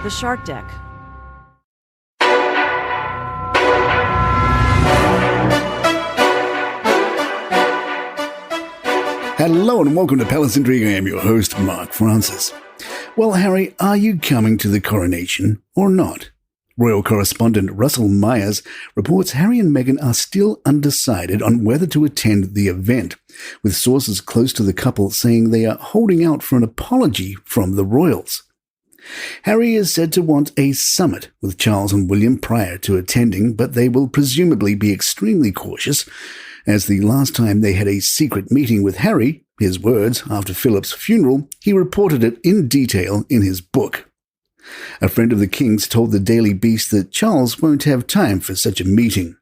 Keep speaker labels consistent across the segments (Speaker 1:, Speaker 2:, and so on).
Speaker 1: The Shark Deck.
Speaker 2: Hello and welcome to Palace Intrigue. I am your host, Mark Francis. Well, Harry, are you coming to the coronation or not? Royal correspondent Russell Myers reports Harry and Meghan are still undecided on whether to attend the event, with sources close to the couple saying they are holding out for an apology from the royals. Harry is said to want a summit with Charles and William prior to attending, but they will presumably be extremely cautious, as the last time they had a secret meeting with Harry, his words, after Philip's funeral, he reported it in detail in his book. A friend of the King's told the Daily Beast that Charles won't have time for such a meeting.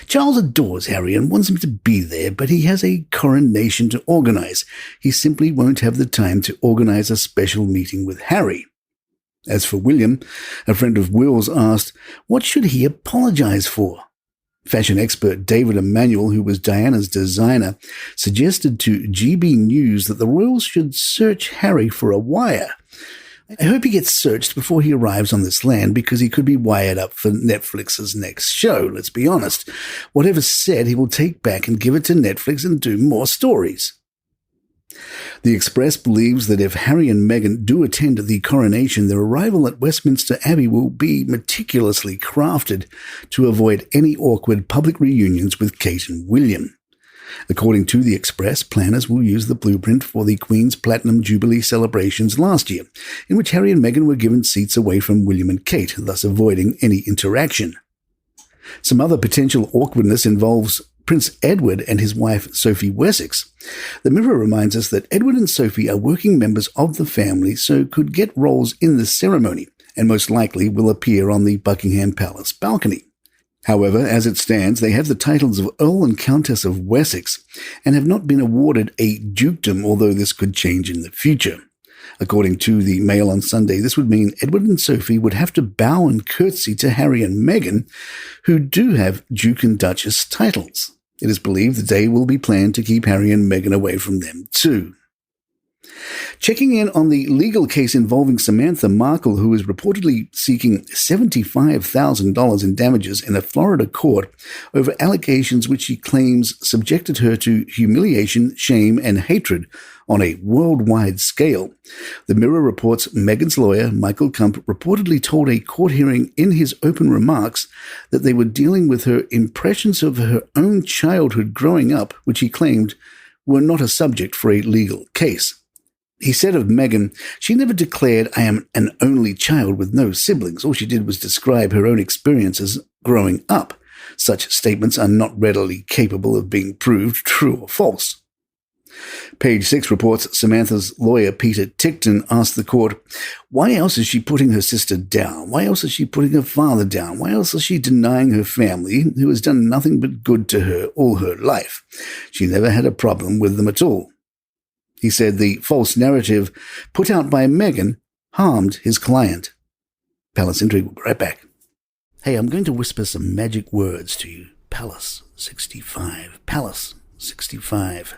Speaker 2: Charles adores Harry and wants him to be there, but he has a coronation to organize. He simply won't have the time to organize a special meeting with Harry. As for William, a friend of Will's asked, what should he apologize for? Fashion expert David Emanuel, who was Diana's designer, suggested to GB News that the royals should search Harry for a wire. I hope he gets searched before he arrives on this land, because he could be wired up for Netflix's next show, let's be honest. Whatever's said, he will take back and give it to Netflix and do more stories. The Express believes that if Harry and Meghan do attend the coronation, their arrival at Westminster Abbey will be meticulously crafted to avoid any awkward public reunions with Kate and William. According to the Express, planners will use the blueprint for the Queen's Platinum Jubilee celebrations last year, in which Harry and Meghan were given seats away from William and Kate, thus avoiding any interaction. Some other potential awkwardness involves Prince Edward and his wife Sophie Wessex. The Mirror reminds us that Edward and Sophie are working members of the family, so could get roles in the ceremony, and most likely will appear on the Buckingham Palace balcony. However, as it stands, they have the titles of Earl and Countess of Wessex, and have not been awarded a dukedom, although this could change in the future. According to the Mail on Sunday, this would mean Edward and Sophie would have to bow and curtsy to Harry and Meghan, who do have Duke and Duchess titles. It is believed the day will be planned to keep Harry and Meghan away from them too. Checking in on the legal case involving Samantha Markle, who is reportedly seeking $75,000 in damages in a Florida court over allegations which she claims subjected her to humiliation, shame, and hatred on a worldwide scale. The Mirror reports Meghan's lawyer, Michael Kump, reportedly told a court hearing in his open remarks that they were dealing with her impressions of her own childhood growing up, which he claimed were not a subject for a legal case. He said of Meghan, she never declared, I am an only child with no siblings. All she did was describe her own experiences growing up. Such statements are not readily capable of being proved true or false. Page 6 reports Samantha's lawyer, Peter Tickton, asked the court, why else is she putting her sister down? Why else is she putting her father down? Why else is she denying her family, who has done nothing but good to her all her life? She never had a problem with them at all. He said the false narrative put out by Meghan harmed his client. Palace Intrigue will be right back. Hey, I'm going to whisper some magic words to you. Palace 65. Palace 65.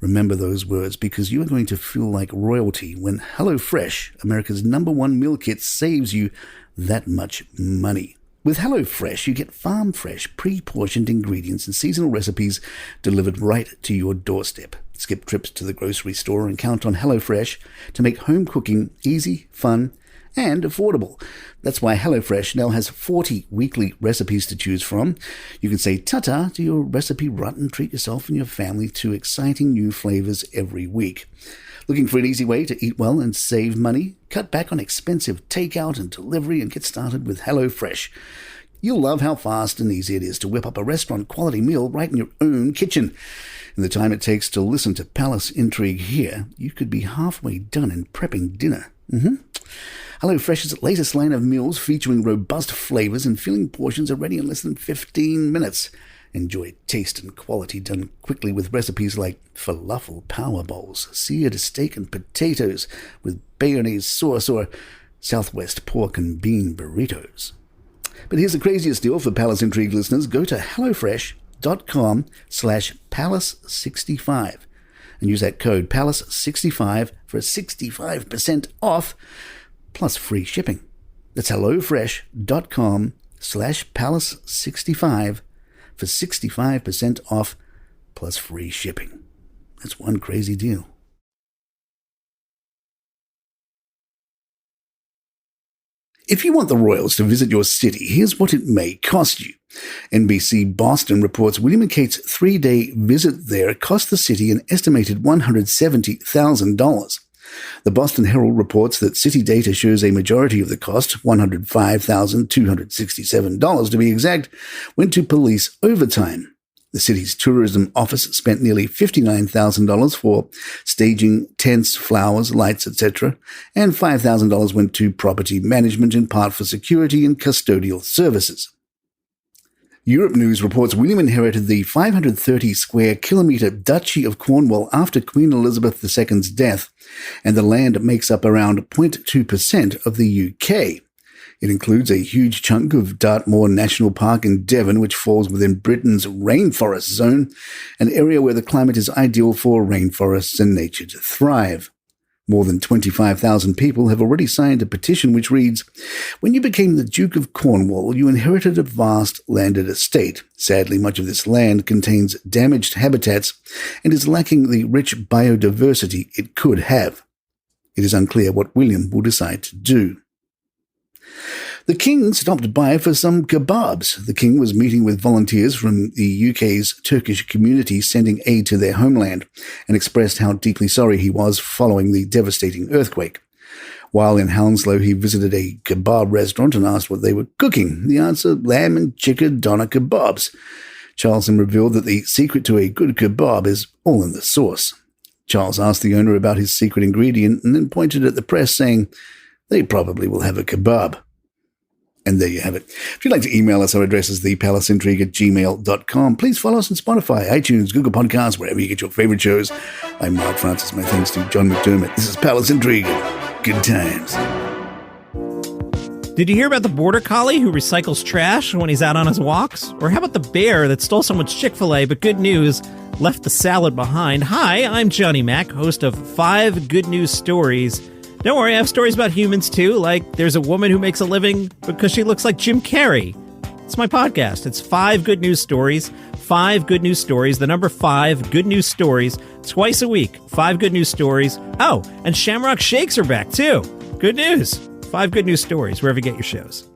Speaker 2: Remember those words, because you are going to feel like royalty when HelloFresh, America's #1 meal kit, saves you that much money. With HelloFresh, you get farm-fresh, pre-portioned ingredients and seasonal recipes delivered right to your doorstep. Skip trips to the grocery store and count on HelloFresh to make home cooking easy, fun, and affordable. That's why HelloFresh now has 40 weekly recipes to choose from. You can say ta-ta to your recipe rut and treat yourself and your family to exciting new flavors every week. Looking for an easy way to eat well and save money? Cut back on expensive takeout and delivery and get started with HelloFresh. You'll love how fast and easy it is to whip up a restaurant-quality meal right in your own kitchen. In the time it takes to listen to Palace Intrigue here, you could be halfway done in prepping dinner. HelloFresh's latest line of meals featuring robust flavors and filling portions are ready in less than 15 minutes. Enjoy taste and quality done quickly with recipes like falafel power bowls, seared steak and potatoes with bayonnaise sauce, or Southwest pork and bean burritos. But here's the craziest deal for Palace Intrigue listeners. Go to hellofresh.com/palace65 and use that code PALACE65 for a 65% off plus free shipping. That's hellofresh.com/palace65 for 65% off plus free shipping. That's one crazy deal. If you want the royals to visit your city, here's what it may cost you. NBC Boston reports William and Kate's 3-day visit there cost the city an estimated $170,000. The Boston Herald reports that city data shows a majority of the cost, $105,267 to be exact, went to police overtime. The city's tourism office spent nearly $59,000 for staging, tents, flowers, lights, etc., and $5,000 went to property management, in part for security and custodial services. Europe News reports William inherited the 530-square-kilometre Duchy of Cornwall after Queen Elizabeth II's death, and the land makes up around 0.2% of the UK. It includes a huge chunk of Dartmoor National Park in Devon, which falls within Britain's rainforest zone, an area where the climate is ideal for rainforests and nature to thrive. More than 25,000 people have already signed a petition which reads, "When you became the Duke of Cornwall, you inherited a vast landed estate. Sadly, much of this land contains damaged habitats and is lacking the rich biodiversity it could have. It is unclear what William will decide to do." The King stopped by for some kebabs. The King was meeting with volunteers from the UK's Turkish community sending aid to their homeland and expressed how deeply sorry he was following the devastating earthquake. While in Hounslow, he visited a kebab restaurant and asked what they were cooking. The answer, lamb and chicken doner kebabs. Charles then revealed that the secret to a good kebab is all in the sauce. Charles asked the owner about his secret ingredient and then pointed at the press saying, "They probably will have a kebab." And there you have it. If you'd like to email us, our address is thepalaceintrigue@gmail.com. Please follow us on Spotify, iTunes, Google Podcasts, wherever you get your favorite shows. I'm Mark Francis. My thanks to John McDermott. This is Palace Intrigue. Good times.
Speaker 1: Did you hear about the border collie who recycles trash when he's out on his walks? Or how about the bear that stole someone's Chick-fil-A, but good news, left the salad behind? Hi, I'm Johnny Mac, host of 5 Good News Stories. Don't worry, I have stories about humans too, like there's a woman who makes a living because she looks like Jim Carrey. It's my podcast. It's 5 Good News Stories. 5 Good News Stories, the number 5 Good News Stories, twice a week. 5 Good News Stories. Oh, and Shamrock Shakes are back too. Good news. 5 Good News Stories, wherever you get your shows.